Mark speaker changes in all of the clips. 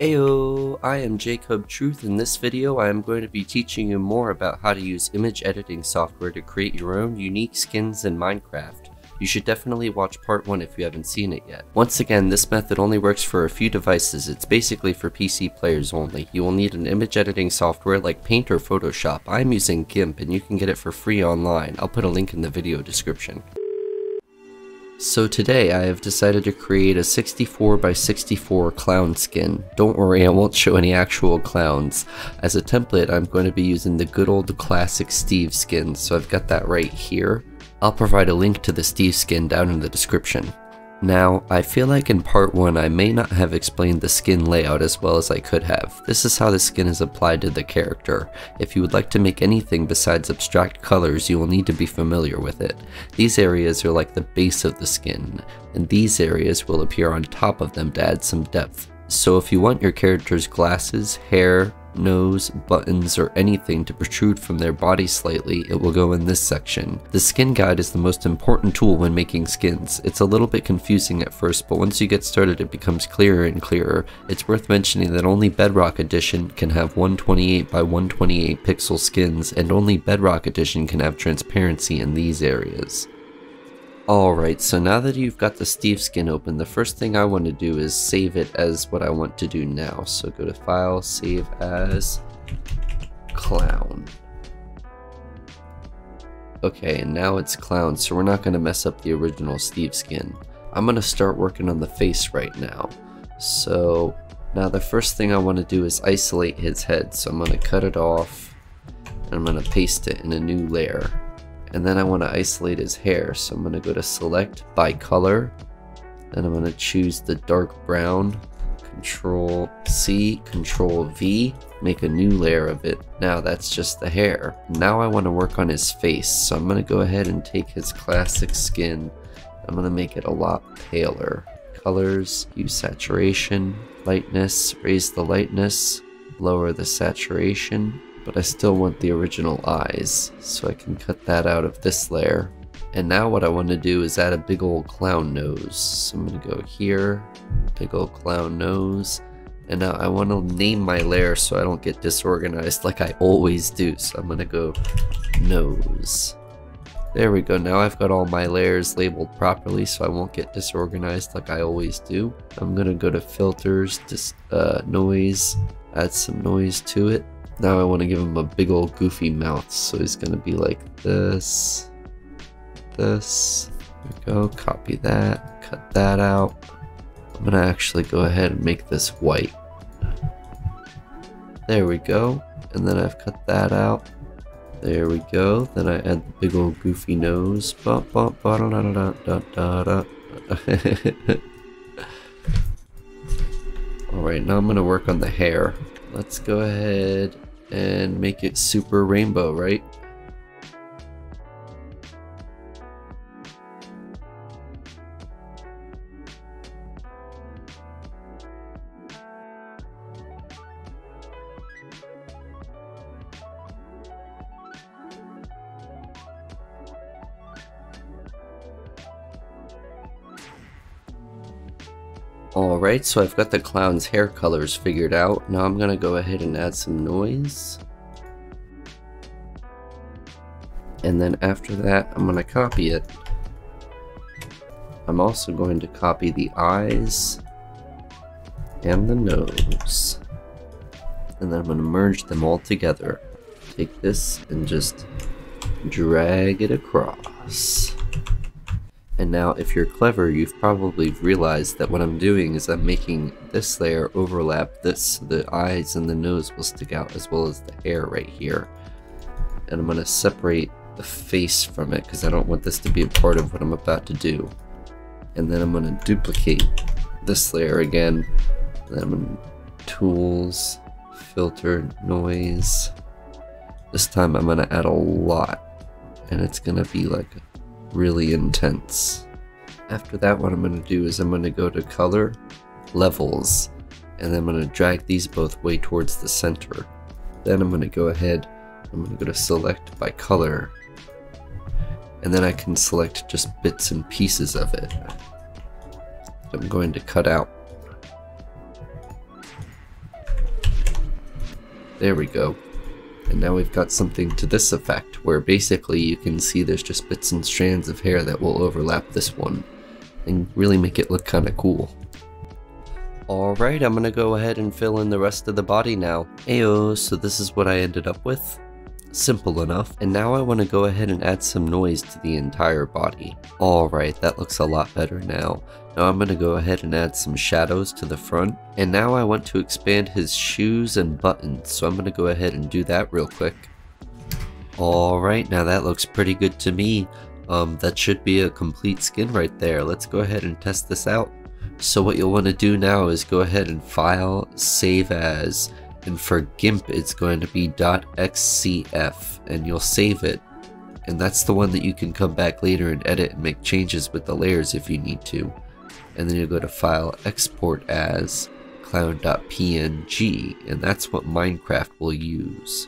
Speaker 1: Heyo, I am JayCubTruth. In this video I am going to be teaching you more about how to use image editing software to create your own unique skins in Minecraft. You should definitely watch part 1 if you haven't seen it yet. Once again, this method only works for a few devices. It's basically for PC players only. You will need an image editing software like Paint or Photoshop. I'm using GIMP and you can get it for free online. I'll put a link in the video description. So today I have decided to create a 64 by 64 clown skin. Don't worry, I won't show any actual clowns. As a template, I'm going to be using the good old classic Steve skin, so I've got that right here. I'll provide a link to the Steve skin down in the description. Now, I feel like in part 1 I may not have explained the skin layout as well as I could have. This is how the skin is applied to the character. If you would like to make anything besides abstract colors, you will need to be familiar with it. These areas are like the base of the skin, and these areas will appear on top of them to add some depth. So if you want your character's glasses, hair, nose, buttons, or anything to protrude from their body slightly, it will go in this section. The skin guide is the most important tool when making skins. It's a little bit confusing at first, but once you get started it becomes clearer and clearer. It's worth mentioning that only Bedrock Edition can have 128 by 128 pixel skins, and only Bedrock Edition can have transparency in these areas. Alright, so now that you've got the Steve skin open, the first thing I want to do is save it as what I want to do now. So go to File, Save As, Clown. Okay, and now it's Clown, so we're not going to mess up the original Steve skin. I'm going to start working on the face right now. So now the first thing I want to do is isolate his head. So I'm going to cut it off, and I'm going to paste it in a new layer. And then I want to isolate his hair, so I'm going to go to Select by Color, then I'm going to choose the dark brown, Control C, Control V, make a new layer of it. Now that's just the hair. Now I want to work on his face, so I'm going to go ahead and take his classic skin, I'm going to make it a lot paler. Colors, use saturation, lightness, raise the lightness, lower the saturation. But I still want the original eyes, so I can cut that out of this layer. And now what I want to do is add a big old clown nose. So I'm going to go here, big old clown nose, and now I want to name my layer so I don't get disorganized like I always do. So I'm going to go nose. There we go, now I've got all my layers labeled properly so I won't get disorganized like I always do. I'm going to go to filters, noise, add some noise to it. Now I want to give him a big old goofy mouth, so he's going to be like this, this, there we go, copy that, cut that out. I'm going to actually go ahead and make this white. There we go, and then I've cut that out. There we go, then I add the big old goofy nose. Alright, now I'm going to work on the hair. Let's go ahead and make it super rainbow, right? Alright, so I've got the clown's hair colors figured out. Now I'm going to go ahead and add some noise. And then after that, I'm going to copy it. I'm also going to copy the eyes and the nose. And then I'm going to merge them all together. Take this and just drag it across. And now if you're clever, you've probably realized that what I'm doing is I'm making this layer overlap this so the eyes and the nose will stick out as well as the hair right here. And I'm going to separate the face from it because I don't want this to be a part of what I'm about to do. And then I'm going to duplicate this layer again. And then I'm going to Tools, Filter, Noise. This time I'm going to add a lot. And it's going to be like really intense. After that, what I'm going to do is I'm going to go to Color, Levels, and then I'm going to drag these both way towards the center. Then I'm going to go ahead, I'm going to go to Select by Color, and then I can select just bits and pieces of it. I'm going to cut out. There we go. And now we've got something to this effect, where basically you can see there's just bits and strands of hair that will overlap this one, and really make it look kinda cool. Alright, I'm gonna go ahead and fill in the rest of the body now. Ayo, so this is what I ended up with. Simple enough. And now I want to go ahead and add some noise to the entire body. Alright, that looks a lot better now. Now I'm going to go ahead and add some shadows to the front. And now I want to expand his shoes and buttons, so I'm going to go ahead and do that real quick. Alright, now that looks pretty good to me. That should be a complete skin right there. Let's go ahead and test this out. So what you'll want to do now is go ahead and File, Save As. And for GIMP, it's going to be .xcf, and you'll save it. And that's the one that you can come back later and edit and make changes with the layers if you need to. And then you'll go to File, Export As, clown.png, and that's what Minecraft will use.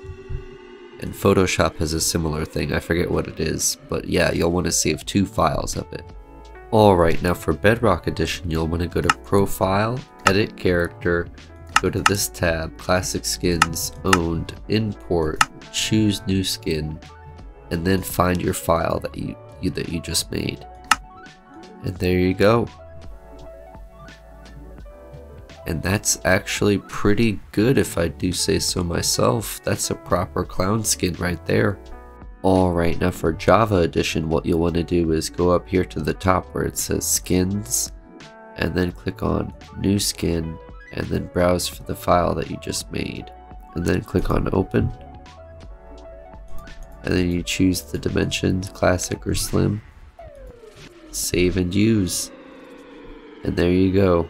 Speaker 1: And Photoshop has a similar thing, I forget what it is, but yeah, you'll want to save 2 files of it. Alright, now for Bedrock Edition, you'll want to go to Profile, Edit Character, go to this tab, Classic Skins, Owned, Import, choose New Skin, and then find your file that you just made. And there you go. And that's actually pretty good if I do say so myself. That's a proper clown skin right there. Alright, now for Java Edition, what you'll want to do is go up here to the top where it says Skins, and then click on New Skin, and then browse for the file that you just made, and then click on Open, and then you choose the dimensions, Classic or Slim, save and use, and there you go.